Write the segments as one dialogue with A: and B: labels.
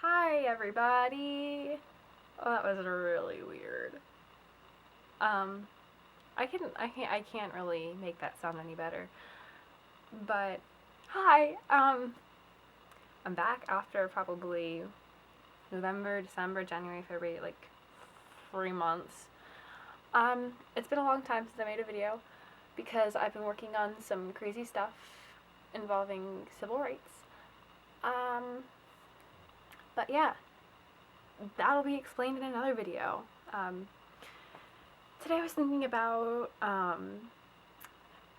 A: Hi everybody. Oh, that was really weird. Um, I can't really make that sound any better. But hi. I'm back after probably November, December, January, February, like 3 months. It's been a long time since I made a video because I've been working on some crazy stuff involving civil rights. Um, but yeah, that'll be explained in another video. Um, Today I was thinking about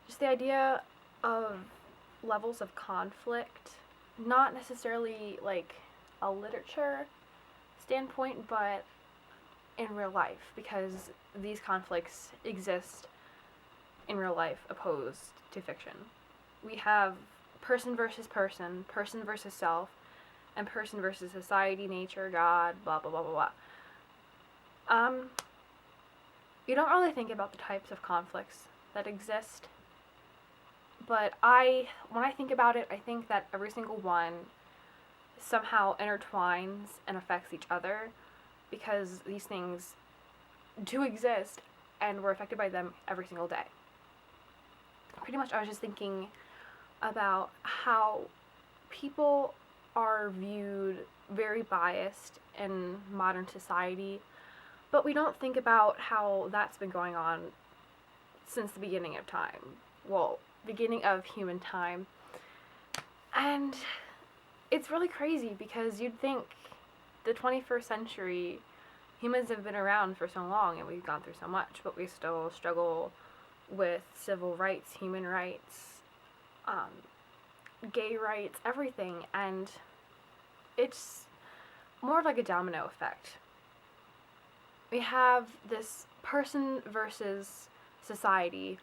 A: just the idea of levels of conflict, not necessarily like a literature standpoint, but in real life, because these conflicts exist in real life opposed to fiction. We have person versus person, person versus self, and person versus society, nature, God, blah, blah, blah, blah, blah. Um, you don't really think about the types of conflicts that exist, but when I think about it, I think that every single one somehow intertwines and affects each other because these things do exist and we're affected by them every single day. Pretty much, I was just thinking about how people are viewed very biased in modern society, but we don't think about how that's been going on since the beginning of time. Well, beginning of human time. And it's really crazy because you'd think the 21st century humans have been around for so long and we've gone through so much, but we still struggle with civil rights, human rights, um, gay rights, everything. And it's more of like a domino effect. We have this person versus society,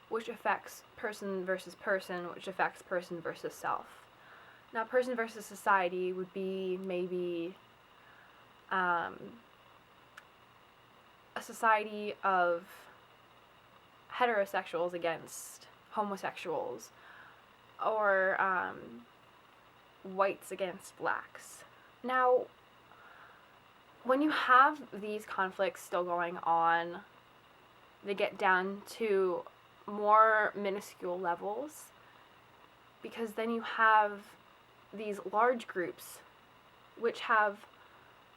A: which affects person versus person, which affects person versus self. Now, person versus society would be maybe um, a society of heterosexuals against homosexuals, or whites against blacks. Now, when you have these conflicts still going on, they get down to more minuscule levels because then you have these large groups which have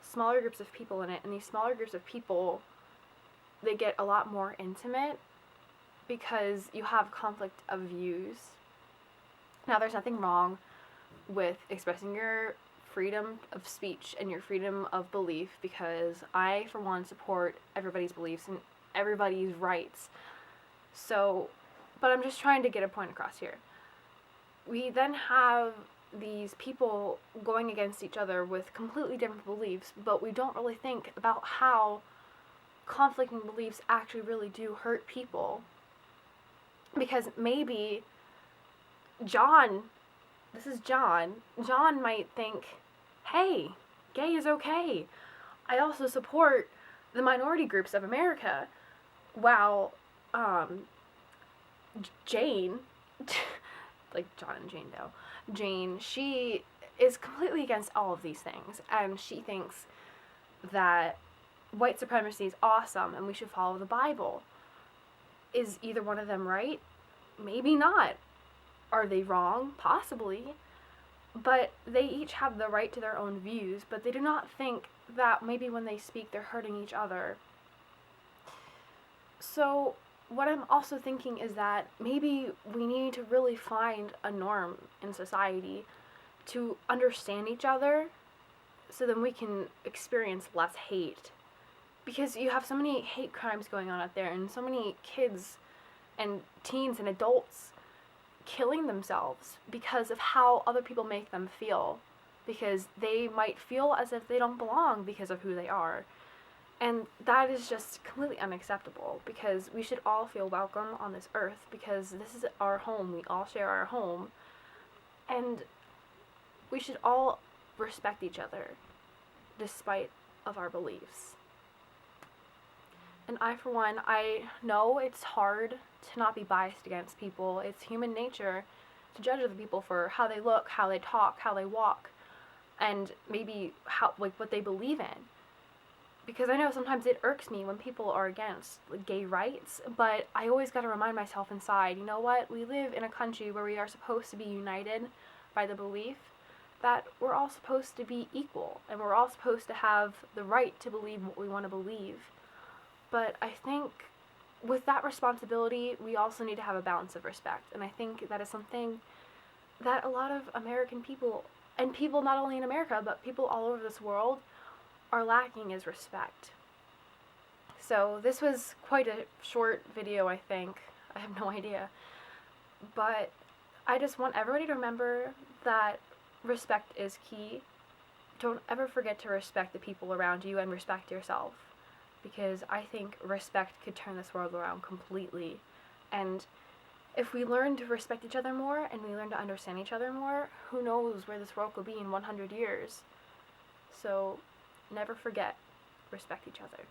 A: smaller groups of people in it, and these smaller groups of people, they get a lot more intimate because you have conflict of views. Now, there's nothing wrong with expressing your freedom of speech and your freedom of belief, because I, for one, support everybody's beliefs and everybody's rights. So, but I'm just trying to get a point across here. We then have these people going against each other with completely different beliefs, but we don't really think about how conflicting beliefs actually really do hurt people. Because maybe John, this is John might think, hey, gay is okay. I also support the minority groups of America. While Jane, like John and Jane Doe, Jane, she is completely against all of these things, and she thinks that white supremacy is awesome and we should follow the Bible. Is either one of them right? Maybe not. Are they wrong? Possibly. But they each have the right to their own views, but they do not think that maybe when they speak they're hurting each other. So, what I'm also thinking is that maybe we need to really find a norm in society to understand each other so then we can experience less hate. Because you have so many hate crimes going on out there, and so many kids and teens and adults killing themselves because of how other people make them feel. Because they might feel as if they don't belong because of who they are. And that is just completely unacceptable, because we should all feel welcome on this earth, because this is our home. We all share our home. And we should all respect each other despite of our beliefs. And I, for one, I know it's hard to not be biased against people. It's human nature to judge other people for how they look, how they talk, how they walk. and maybe how, like, what they believe in. Because I know sometimes it irks me when people are against, like, gay rights, but I always got to remind myself inside, you know what? We live in a country where we are supposed to be united by the belief that we're all supposed to be equal and we're all supposed to have the right to believe what we want to believe. But I think with that responsibility, we also need to have a balance of respect. And I think that is something that a lot of American people, and people not only in America, but people all over this world, are lacking is respect. So this was quite a short video, I think. I have no idea. But I just want everybody to remember that respect is key. Don't ever forget to respect the people around you and respect yourself. Because I think respect could turn this world around completely. And if we learn to respect each other more and we learn to understand each other more, who knows where this world could be in 100 years. So never forget, respect each other.